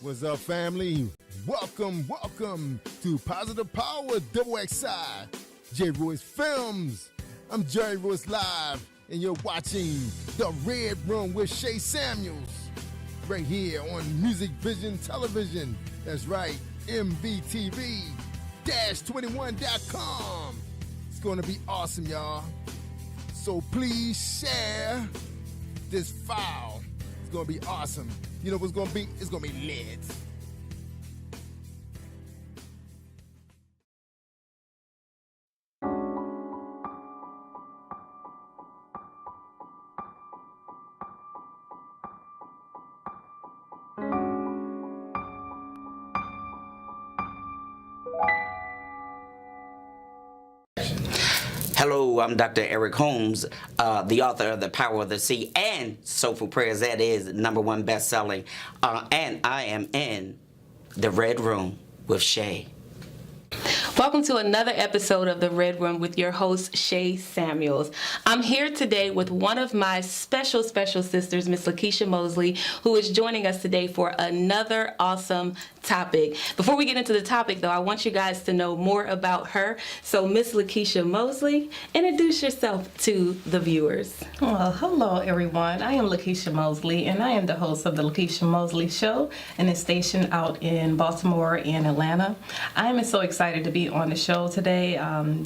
What's up, family? Welcome to Positive Power Double XI, J. Royce Films. I'm Jerry Royce Live, and you're watching The Red Room with Shay Samuels, right here on Music Vision Television. That's right, MVTV-21.com. It's going to be awesome, y'all. So please share this file. It's going to be awesome. You know what's going to be? It's going to be lit. Hello, I'm Dr. Eric Holmes, the author of The Power of the Sea and Soulful Prayers. That is #1 best-selling. And I am in The Red Room with Shay. Welcome to another episode of The Red Room with your host, Shay Samuels. I'm here today with one of my special sisters, Miss Lekeisha Mosley, who is joining us today for another awesome topic. Before we get into the topic, though, I want you guys to know more about her. So, Miss Lekeisha Mosley, introduce yourself to the viewers. Well, hello, everyone. I am Lekeisha Mosley, and I am the host of the Lekeisha Mosley Show, and it's stationed out in Baltimore and Atlanta. I am so excited to be on the show today.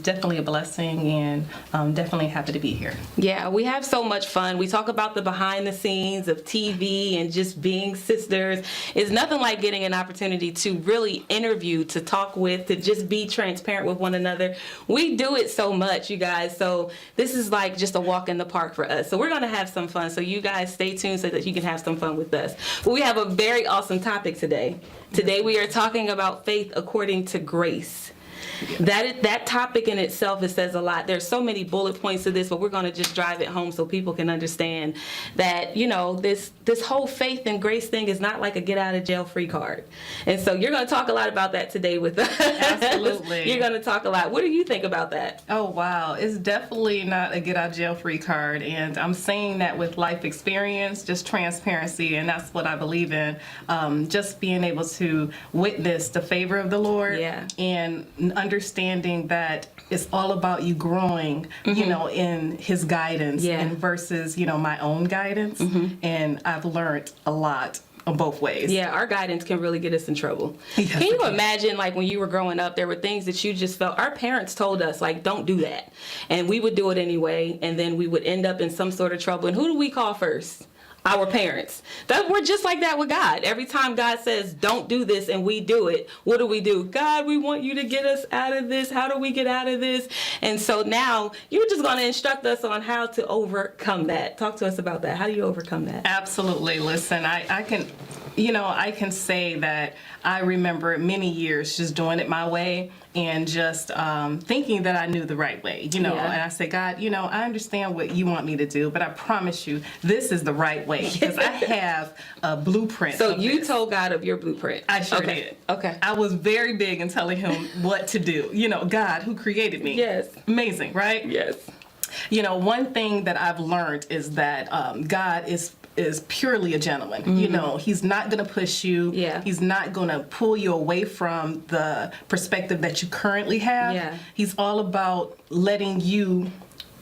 Definitely a blessing, and definitely happy to be here. Yeah, we have so much fun. We talk about the behind the scenes of TV and just being sisters. It's nothing like getting an opportunity to really interview, to talk with, to just be transparent with one another. We do it so much, you guys. So this is like just a walk in the park for us. So we're going to have some fun. So you guys stay tuned so that you can have some fun with us. But we have a very awesome topic today. Today we are talking about faith according to grace. That topic in itself, it says a lot. There's so many bullet points to this, but we're going to just drive it home so people can understand that, you know, this whole faith and grace thing is not like a get out of jail free card. And so you're going to talk a lot about that today with us. Absolutely. You're going to talk a lot. What do you think about that? Oh, wow. It's definitely not a get out of jail free card. And I'm saying that with life experience, just transparency. And that's what I believe in. Just being able to witness the favor of the Lord. Yeah. And understanding that it's all about you growing, you know, in His guidance and versus, you know, my own guidance. And I've learned a lot on both ways. Yeah, our guidance can really get us in trouble. Yes, can you imagine, like, when you were growing up, there were things that you just felt, our parents told us, like, don't do that. And we would do it anyway, and then we would end up in some sort of trouble. And who do we call first? Our parents. We're just like that with God. Every time God says, don't do this, and we do it, what do? God, we want you to get us out of this. How do we get out of this? And so now you're just going to instruct us on how to overcome that. Talk to us about that. How do you overcome that? Absolutely. Listen, I can say that I remember many years just doing it my way and just thinking that I knew the right way, you know. And I said, God, you know, I understand what you want me to do, but I promise you this is the right way because I have a blueprint. So you told God of your blueprint. I sure did. Okay. I was very big in telling Him what to do. You know, God, who created me. Yes. Amazing, right? Yes. You know, one thing that I've learned is that God is purely a gentleman. You know, He's not going to push you. Yeah. He's not going to pull you away from the perspective that you currently have. Yeah. He's all about letting you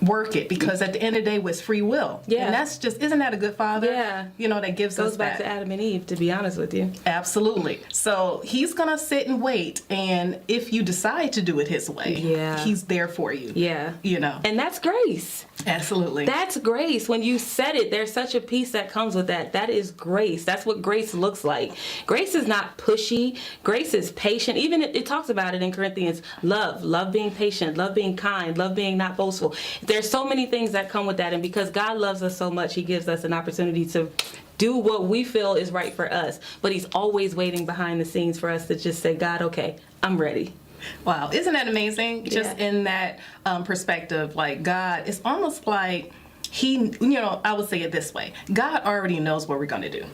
work it because at the end of the day, it's free will. Yeah. And that's just, isn't that a good father? Yeah. You know, that gives Goes us back that. to Adam and Eve, to be honest with you. Absolutely. So He's going to sit and wait. And if you decide to do it His way, He's there for you. Yeah. You know. And that's grace. Absolutely. That's grace. When you said it, there's such a peace that comes with that. That is grace. That's what grace looks like. Grace is not pushy. Grace is patient. Even it talks about it in Corinthians. Love being patient, love being kind, love being not boastful. There's so many things that come with that. And because God loves us so much, He gives us an opportunity to do what we feel is right for us. But He's always waiting behind the scenes for us to just say, God, okay, I'm ready. Wow, isn't that amazing? Just in that perspective, like God, it's almost like He, you know, I would say it this way. God already knows what we're going to do.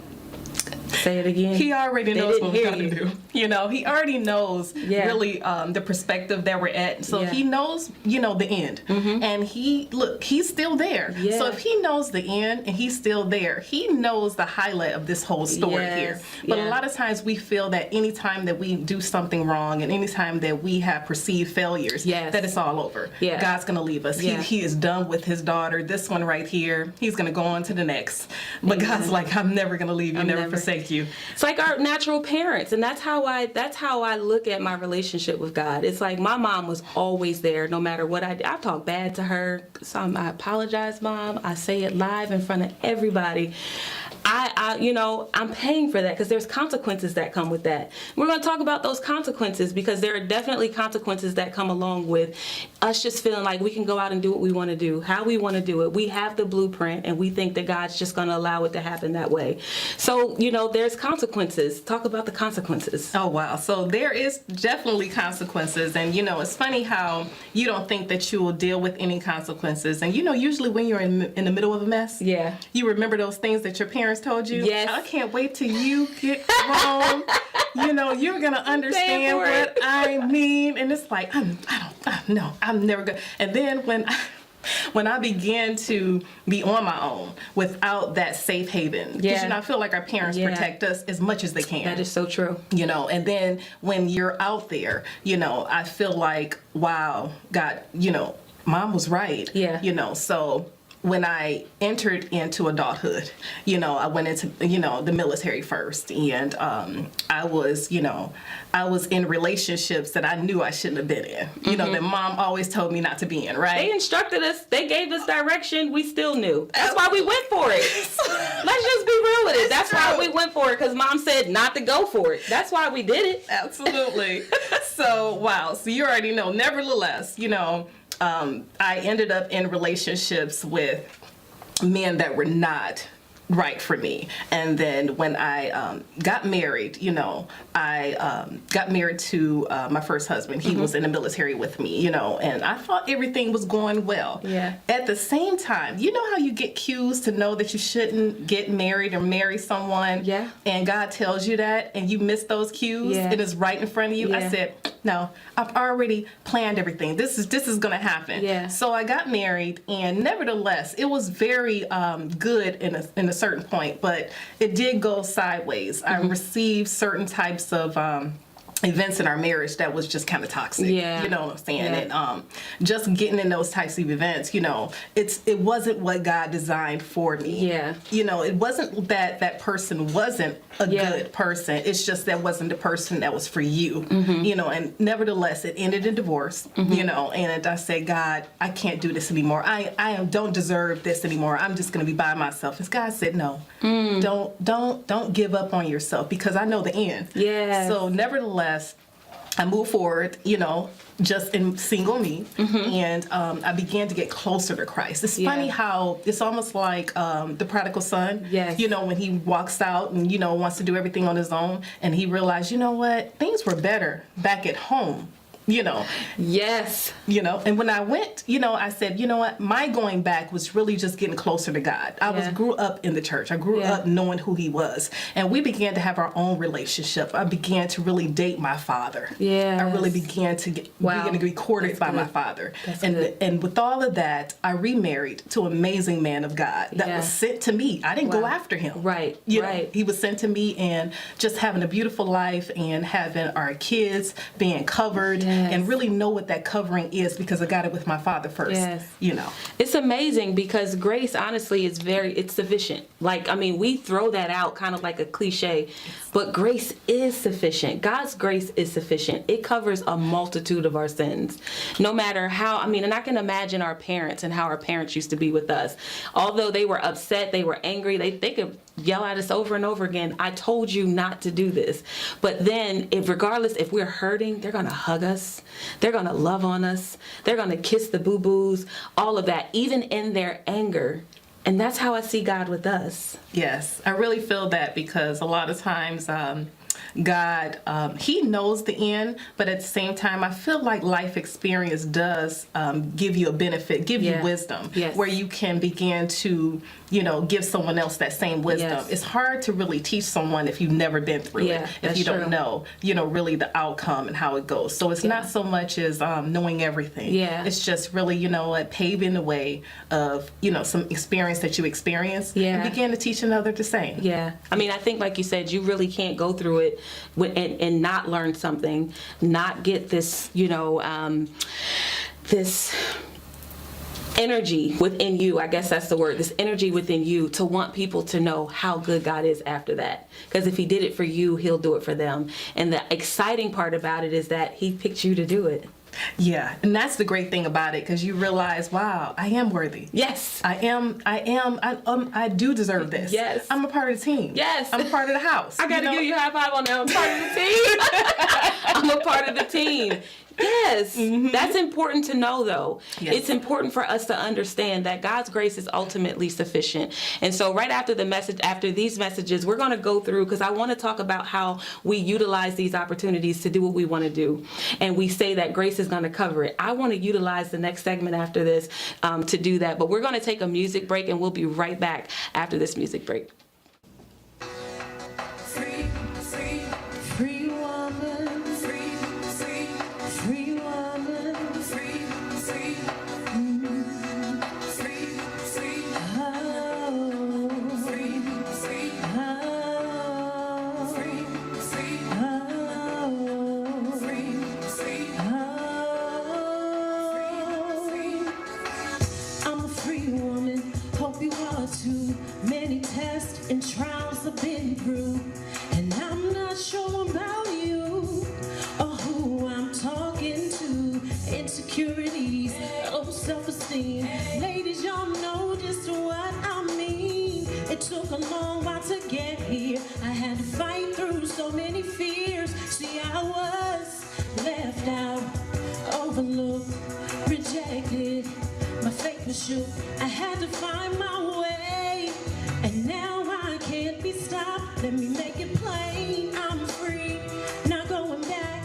Say it again. He already They knows didn't what we're hear going to you. do. You know, he already knows really the perspective that we're at. So Yeah. he knows, you know, the end. And he's still there. Yeah. So if he knows the end and he's still there, he knows the highlight of this whole story Yes. here. But Yeah. a lot of times we feel that anytime that we do something wrong and anytime that we have perceived failures, Yes. that it's all over. Yeah. God's going to leave us. Yeah. He is done with his daughter. This one right here, he's going to go on to the next. But God's like, I'm never going to leave you, never forsake you. It's like our natural parents, and that's how I look at my relationship with God. It's like my mom was always there, no matter what I did. I talk bad to her. I apologize, Mom. I say it live in front of everybody. I'm paying for that because there's consequences that come with that. We're going to talk about those consequences because there are definitely consequences that come along with us just feeling like we can go out and do what we want to do, how we want to do it. We have the blueprint and we think that God's just going to allow it to happen that way. So, there's consequences. Talk about the consequences. Oh, wow. So there is definitely consequences. And, it's funny how you don't think that you will deal with any consequences. And, usually when you're in the middle of a mess, Yeah. you remember those things that your parents told you. Yes. I can't wait till you get grown. You're going to understand for what it. I mean. And it's like, I'm never going to. And then when I began to be on my own without that safe haven, because Yeah. I feel like our parents Yeah. protect us as much as they can. That is so true. And then when you're out there, I feel like, wow, God, Mom was right. Yeah. So when I entered into adulthood, I went into, the military first, and I was in relationships that I knew I shouldn't have been in, that Mom always told me not to be in, right? They instructed us. They gave us direction. We still knew. That's why we went for it. Let's just be real with it. That's why we went for it, because Mom said not to go for it. That's why we did it. Absolutely. So, wow. So you already know. Nevertheless, I ended up in relationships with men that were not right for me. And then when I got married, I got married to my first husband. He was in the military with me, and I thought everything was going well. Yeah. At the same time, you know how you get cues to know that you shouldn't get married or marry someone? Yeah. And God tells you that, and you miss those cues, Yeah. and it's right in front of you. Yeah. I said, no, I've already planned everything. This is going to happen. Yeah. So I got married, and nevertheless, it was very good in a certain point, but it did go sideways. I received certain types of events in our marriage that was just kind of toxic. Yeah. You know what I'm saying? Yeah. And just getting in those types of events, it wasn't what God designed for me. Yeah. It wasn't that person wasn't a Yeah. good person. It's just that wasn't the person that was for you. And nevertheless, it ended in divorce. And I said, God, I can't do this anymore. I don't deserve this anymore. I'm just going to be by myself. And God said, no, don't give up on yourself, because I know the end. Yes. So nevertheless, I moved forward, just in single me, and I began to get closer to Christ. It's funny how it's almost like the prodigal son. Yes. When he walks out and, wants to do everything on his own, and he realized, things were better back at home. Yes. And when I went, I said, what, my going back was really just getting closer to God. I grew up in the church. I grew up knowing who he was. And we began to have our own relationship. I began to really date my father. Yes. I really began to begin to be courted That's by good. my father. That's and good. and with all of that, I remarried to an amazing man of God that Yeah. was sent to me. I didn't go Wow. after him. Right, You right. know, he was sent to me, and just having a beautiful life and having our kids being covered Yes. and really know what that covering is, because I got it with my father first. Yes. It's amazing because grace, honestly, it's sufficient. We throw that out kind of like a cliche, but grace is sufficient. God's grace is sufficient. It covers a multitude of our sins. No matter how, and I can imagine our parents and how our parents used to be with us. Although they were upset, they were angry, they could yell at us over and over again, I told you not to do this. But then, regardless if we're hurting, they're going to hug us. They're going to love on us. They're going to kiss the boo-boos, all of that, even in their anger. And that's how I see God with us. Yes, I really feel that, because a lot of times, God, He knows the end, but at the same time, I feel like life experience does give you a benefit, give you wisdom, where you can begin to, give someone else that same wisdom. Yes. It's hard to really teach someone if you've never been through it, if you don't know, really the outcome and how it goes. So it's not so much as knowing everything. Yeah. It's just really, paving the way of, some experience that you experience and begin to teach another the same. Yeah. I mean, I think, like you said, you really can't go through it and not learn something, not get this, this energy within you. I guess that's the word, this energy within you to want people to know how good God is after that. Because if He did it for you, He'll do it for them. And the exciting part about it is that He picked you to do it. Yeah, and that's the great thing about it, because you realize, wow, I am worthy. Yes. I do deserve this. Yes. I'm a part of the team. Yes. I'm a part of the house. I gotta give you a high five on that. I'm part of the team. I'm a part of the team. Yes. That's important to know, though. Yes. It's important for us to understand that God's grace is ultimately sufficient. And so right after these messages, we're going to go through, because I want to talk about how we utilize these opportunities to do what we want to do. And we say that grace is going to cover it. I want to utilize the next segment after this to do that. But we're going to take a music break, and we'll be right back after this music break. And trials I've been through, and I'm not sure about you or who I'm talking to. Insecurities, low self-esteem. Ladies, y'all know just what I mean. It took a long while to get here. I had to fight through so many fears. See, I was left out, overlooked, rejected. My faith was shook. I had to find my way, and now I can't be stopped. Let me make it plain. I'm free, not going back.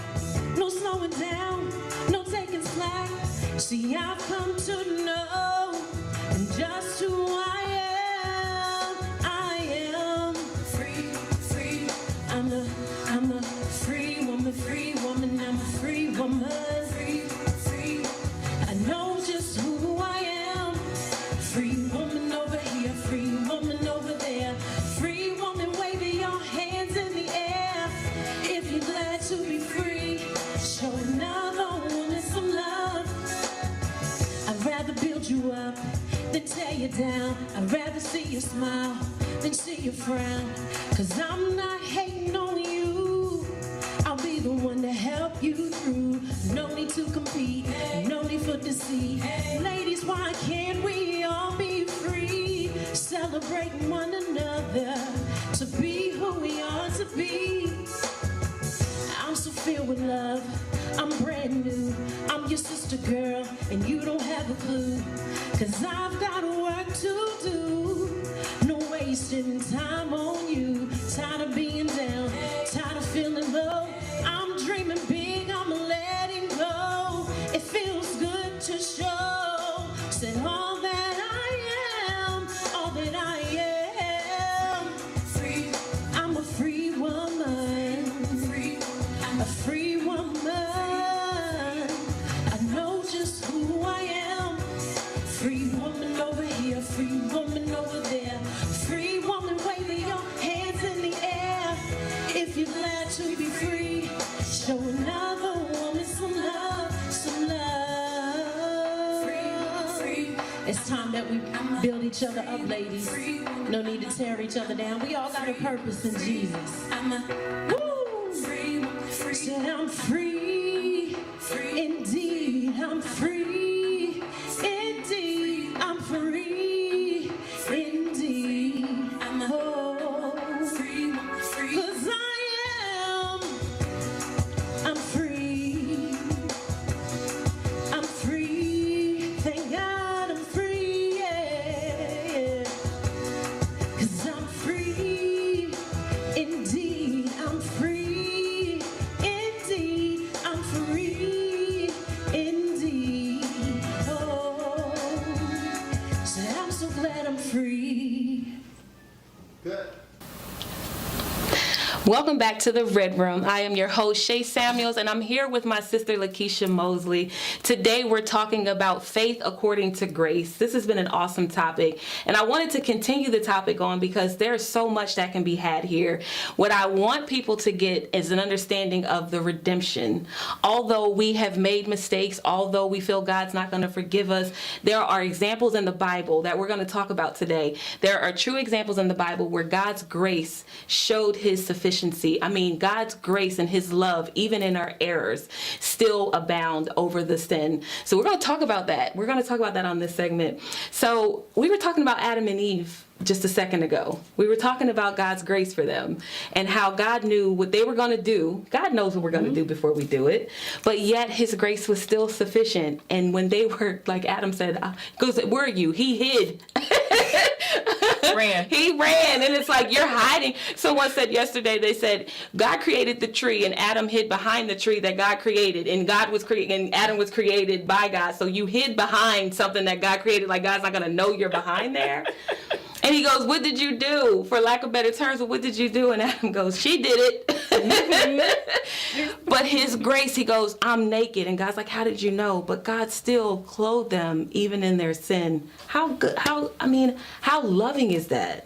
No slowing down, no taking slack. See, I've come to know just who I am. I am free, free. I'm a free woman, free woman. I'm a free woman, free, free. I know just who I am. Free woman over here, free woman over there. Free woman, wave your hands in the air. If you're glad to be free, show another woman some love. I'd rather build you up than tear you down. I'd rather see you smile than see you frown. 'Cause I'm not hating on you. I'll be the one to help you through. No need to compete, no need for deceit. Ladies, why can't we all be free? Celebrating one another to be who we are to be. I'm so filled with love, I'm brand new. I'm your sister girl, and you don't have a clue. 'Cause I've got work to do. No wasting time on you. Tired of being down, tired of feeling low. I'm dreaming big, I'm letting go. It feels good to show. Said all that I am, all that I am. Free, I'm a free woman. Free, I'm a free woman. I know just who I am. Free woman over here, free woman over there. Free woman, wave your hands in the air. If you're glad to be free, show another woman some love, some love. Free. It's time that we build each other up, ladies. No need to tear each other down. We all got a purpose in Jesus. Woo! Said I'm free. Indeed, I'm free. Indeed, I'm free. Indeed, I'm free. 'Cause I'm free. I'm free. Thank God I'm free. Yeah. 'Cause I'm free. Indeed, I'm free. Welcome back to the Red Room. I am your host, Shay Samuels, and I'm here with my sister, Lekeisha Mosley. Today, we're talking about faith according to grace. This has been an awesome topic, and I wanted to continue the topic on because there's so much that can be had here. What I want people to get is an understanding of the redemption. Although we have made mistakes, although we feel God's not going to forgive us, there are examples in the Bible that we're going to talk about today. There are true examples in the Bible where God's grace showed his sufficiency. I mean, God's grace and his love, even in our errors, still abound over the sin. So we're going to talk about that. We're going to talk about that on this segment. So we were talking about Adam and Eve just a second ago. We were talking about God's grace for them and how God knew what they were going to do. God knows what we're going to do before we do it, but yet his grace was still sufficient. And when they were, like Adam said, goes, where are you? He hid. He ran, and it's like, you're hiding. Someone said yesterday, they said God created the tree and Adam hid behind the tree that God created, and Adam was created by God. So you hid behind something that God created, like God's not going to know you're behind there. And he goes, what did you do? For lack of better terms, what did you do? And Adam goes, she did it. But his grace, he goes, I'm naked. And God's like, how did you know? But God still clothed them even in their sin. How loving is that?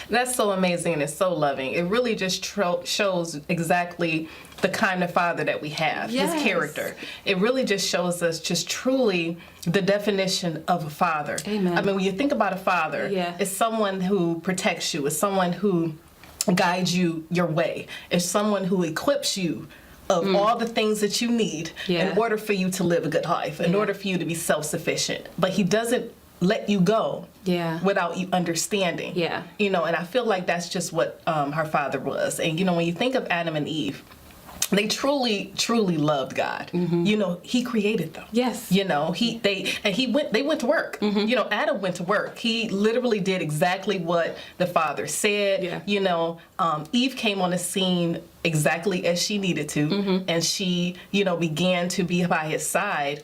That's so amazing, and it's so loving. It really just shows exactly the kind of father that we have, yes. His character. It really just shows us just truly the definition of a father. Amen. I mean, when you think about a father, yeah. It's someone who protects you. It's someone who guides you your way. It's someone who equips you of all the things that you need in order for you to live a good life, in order for you to be self-sufficient. But he doesn't let you go without you understanding. You know, and I feel like that's just what her father was. And, you know, when you think of Adam and Eve, they truly, truly loved God. Mm-hmm. You know, he created them. Yes. You know, they went to work. Mm-hmm. You know, Adam went to work. He literally did exactly what the father said. Yeah. You know, Eve came on the scene exactly as she needed to, and she, you know, began to be by his side.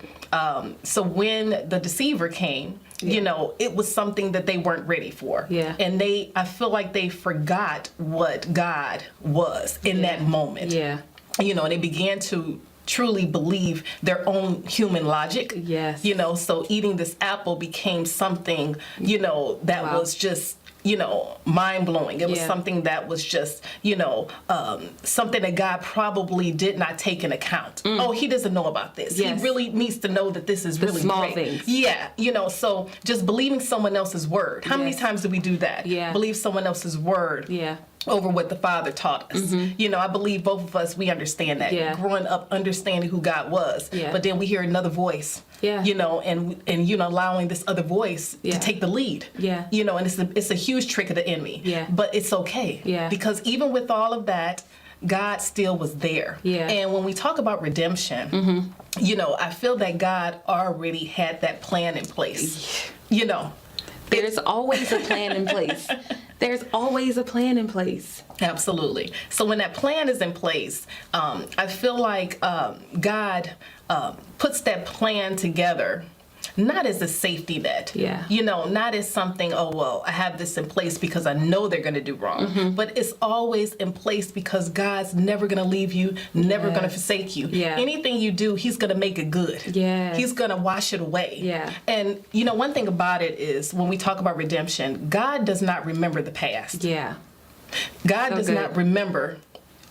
So when the deceiver came, you know, it was something that they weren't ready for. Yeah. And I feel like they forgot what God was in that moment. Yeah. You know, and they began to truly believe their own human logic. Yes. You know, so eating this apple became something, you know, that was just, you know, mind-blowing. It was something that was just, you know, something that God probably did not take in account. Oh, he doesn't know about this. Yes. He really needs to know that this is really small great. Things. Yeah, you know, so just believing someone else's word. How many times do we do that? Yeah. Believe someone else's word. Yeah. Over what the Father taught us. You know, I believe both of us, we understand that. Yeah. Growing up, understanding who God was. Yeah. But then we hear another voice. Yeah. You know, and you know, allowing this other voice to take the lead. Yeah. You know, and it's a huge trick of the enemy. Yeah. But it's okay. Yeah. Because even with all of that, God still was there. Yeah. And when we talk about redemption, you know, I feel that God already had that plan in place. You know. There's always a plan in place. There's always a plan in place. Absolutely. So when that plan is in place, I feel like God puts that plan together not as a safety net. Yeah. You know, not as something, oh, well, I have this in place because I know they're going to do wrong. But it's always in place because God's never going to leave you, never going to forsake you. Yeah. Anything you do, he's going to make it good. Yeah. He's going to wash it away. Yeah. And, you know, one thing about it is when we talk about redemption, God does not remember the past. Yeah. God does not remember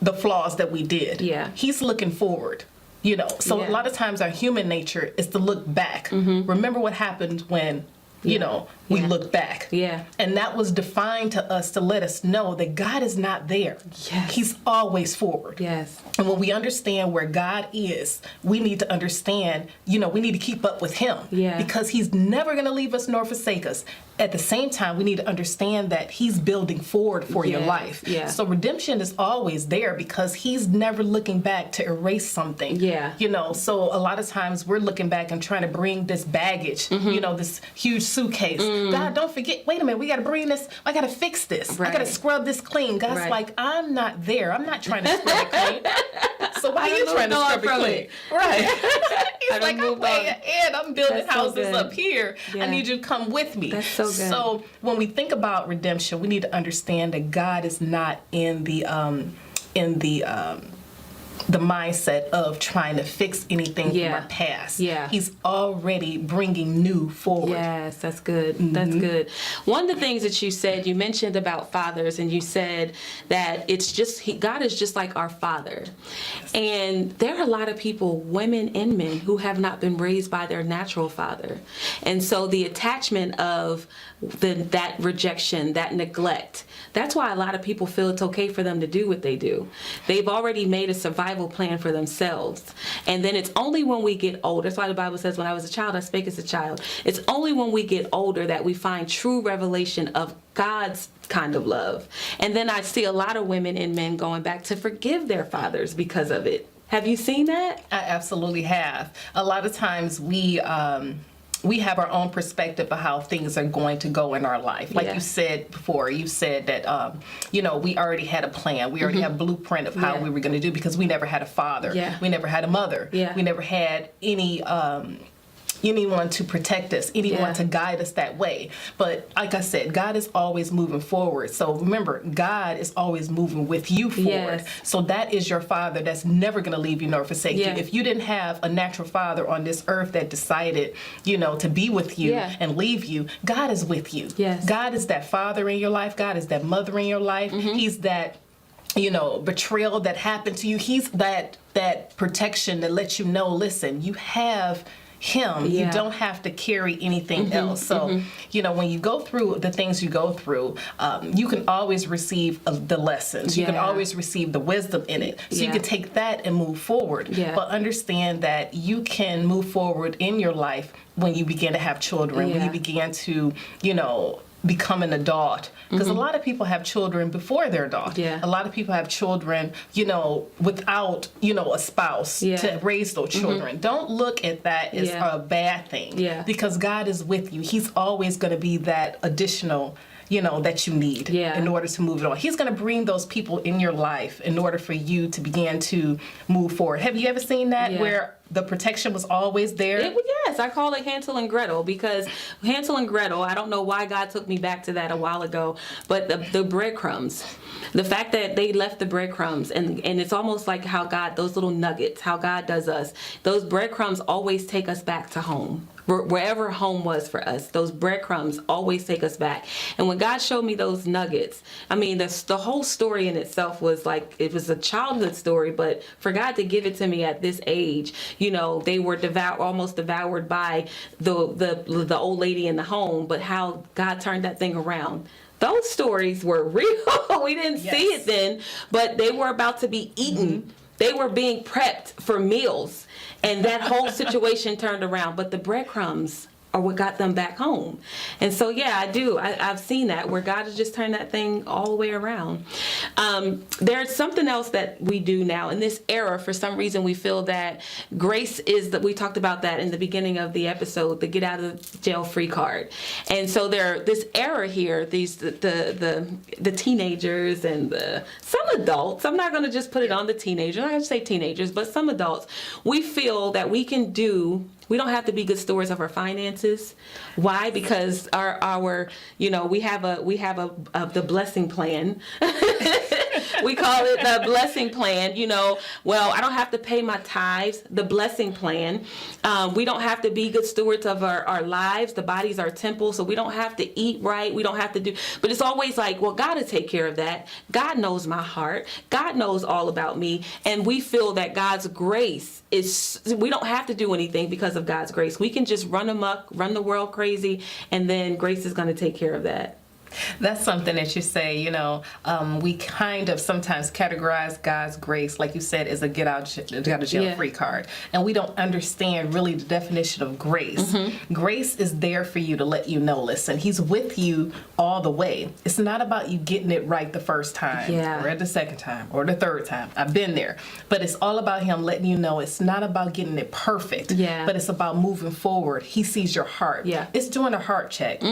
the flaws that we did. Yeah. He's looking forward. You know, so a lot of times our human nature is to look back. Remember what happened when, you know, we look back. Yeah. And that was defined to us to let us know that God is not there. Yes. He's always forward. Yes. And when we understand where God is, we need to understand, you know, we need to keep up with him. Yeah. Because he's never going to leave us nor forsake us. At the same time, we need to understand that he's building forward for your life. Yeah. So redemption is always there because he's never looking back to erase something. Yeah. You know, so a lot of times we're looking back and trying to bring this baggage, you know, this huge suitcase. God, don't forget, wait a minute, we got to bring this, I got to fix this. Right. I got to scrub this clean. God's like, I'm not there. I'm not trying to scrub it clean. So why are you trying to scrub it clean? Right. He's like, I'm way ahead. I'm building houses up here. I need you to come with me. That's so good. So when we think about redemption, we need to understand that God is not in the the mindset of trying to fix anything Yeah. from our past. Yeah. He's already bringing new forward. Yes, that's good. That's good. One of the things that you said, you mentioned about fathers, and you said that it's just God is just like our father. And there are a lot of people, women and men, who have not been raised by their natural father. And so the attachment of that rejection, that neglect, that's why a lot of people feel it's okay for them to do what they do. They've already made a survival plan for themselves. And then it's only when we get older, that's why the Bible says, when I was a child, I spake as a child. It's only when we get older that we find true revelation of God's kind of love. And then I see a lot of women and men going back to forgive their fathers because of it. Have you seen that? I absolutely have. A lot of times we have our own perspective of how things are going to go in our life. Like you said before, you said that, we already had a plan. We already have a blueprint of how we were going to do, because we never had a father. Yeah. We never had a mother. Yeah. We never had anyone to protect us, anyone to guide us that way. But like I said, God is always moving forward. So remember, God is always moving with you forward. Yes. So that is your father that's never going to leave you nor forsake you. If you didn't have a natural father on this earth that decided, to be with you and leave you, God is with you. Yes. God is that father in your life. God is that mother in your life. He's that betrayal that happened to you. He's that protection that lets you know, listen, you have him. You don't have to carry anything else. So, when you go through the things you go through, you can always receive the lessons. You can always receive the wisdom in it. So you can take that and move forward. But understand that you can move forward in your life when you begin to have children, when you begin to, become an adult, because a lot of people have children before they're adult. A lot of people have children, without, a spouse to raise those children. Don't look at that as a bad thing, because God is with you. He's always going to be that additional, that you need in order to move it on. He's going to bring those people in your life in order for you to begin to move forward. Have you ever seen that where the protection was always there? Yes, I call it Hansel and Gretel, because Hansel and Gretel, I don't know why God took me back to that a while ago, but the breadcrumbs, the fact that they left the breadcrumbs, and it's almost like how God, those little nuggets, how God does us, those breadcrumbs always take us back to home. Wherever home was for us, those breadcrumbs always take us back. And when God showed me those nuggets, I mean, the whole story in itself was like, it was a childhood story, but for God to give it to me at this age, they were almost devoured by the old lady in the home, but how God turned that thing around. Those stories were real. We didn't see it then, but they were about to be eaten. They were being prepped for meals. And that whole situation turned around. But the breadcrumbs are what got them back home. And so, I do. I've seen that, where God has just turned that thing all the way around. There's something else that we do now in this era. For some reason, we feel that grace is that we talked about that in the beginning of the episode, the get out of jail free card. And so this era here, the teenagers and some adults, I'm not going to just put it on the teenagers, I'm not going to say teenagers, but some adults, we feel that we don't have to be good stewards of our finances. Why? Because our we have the blessing plan. We call it the blessing plan. Well, I don't have to pay my tithes. The blessing plan. We don't have to be good stewards of our lives. The body's our temple, so we don't have to eat right. We don't have to do. But it's always like, well, God will take care of that. God knows my heart. God knows all about me, and we feel that God's grace is. We don't have to do anything because of God's grace. We can just run amok, run the world crazy, and then grace is going to take care of that. That's something that you say, we kind of sometimes categorize God's grace, like you said, as a get out of jail free card. And we don't understand really the definition of grace. Grace is there for you to let you know, listen, he's with you all the way. It's not about you getting it right the first time or the second time or the third time. I've been there. But it's all about him letting you know it's not about getting it perfect, but it's about moving forward. He sees your heart. It's doing a heart check.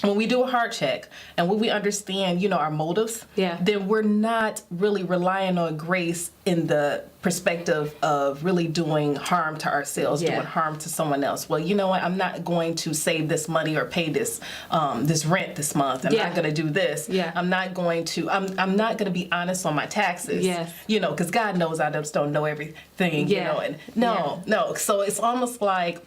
when we do a heart check and when we understand, our motives, then we're not really relying on grace in the perspective of really doing harm to ourselves, doing harm to someone else. Well, you know what? I'm not going to save this money or pay this this rent this month. I'm not going to do this. I'm not going to. I'm not going to be honest on my taxes. Because God knows I just don't know everything. And no. So it's almost like,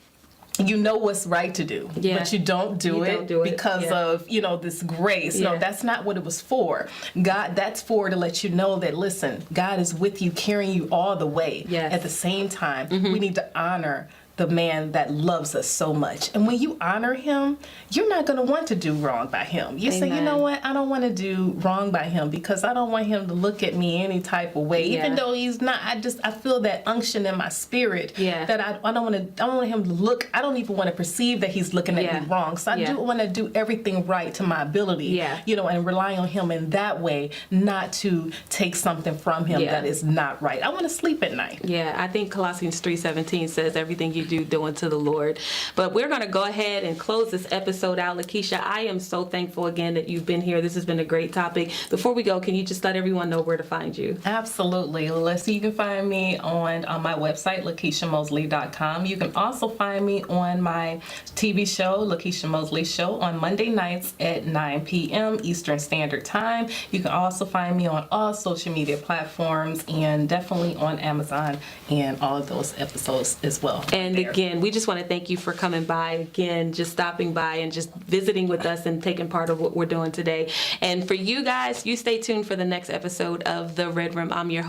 you know what's right to do, but you don't do it because of, this grace. No, that's not what it was for. God, that's for to let you know that, listen, God is with you, carrying you all the way. At the same time, we need to honor the man that loves us so much. And when you honor him, you're not going to want to do wrong by him. You say, you know what? I don't want to do wrong by him because I don't want him to look at me any type of way, even though he's not. I feel that unction in my spirit that I don't want him to look. I don't even want to perceive that he's looking at me wrong. So I do want to do everything right to my ability, and rely on him in that way, not to take something from him that is not right. I want to sleep at night. I think Colossians 3:17 says everything you do unto the Lord. But we're going to go ahead and close this episode out. Lekeisha, I am so thankful again that you've been here. This has been a great topic. Before we go, can you just let everyone know where to find you? Absolutely. You can find me on my website, LekeishaMosley.com. You can also find me on my TV show, Lekeisha Mosley Show, on Monday nights at 9 p.m. Eastern Standard Time. You can also find me on all social media platforms and definitely on Amazon and all of those episodes as well. And again, we just want to thank you for coming by, again, just stopping by and just visiting with us and taking part of what we're doing today. And for you guys, you stay tuned for the next episode of The Red Room. I'm your host.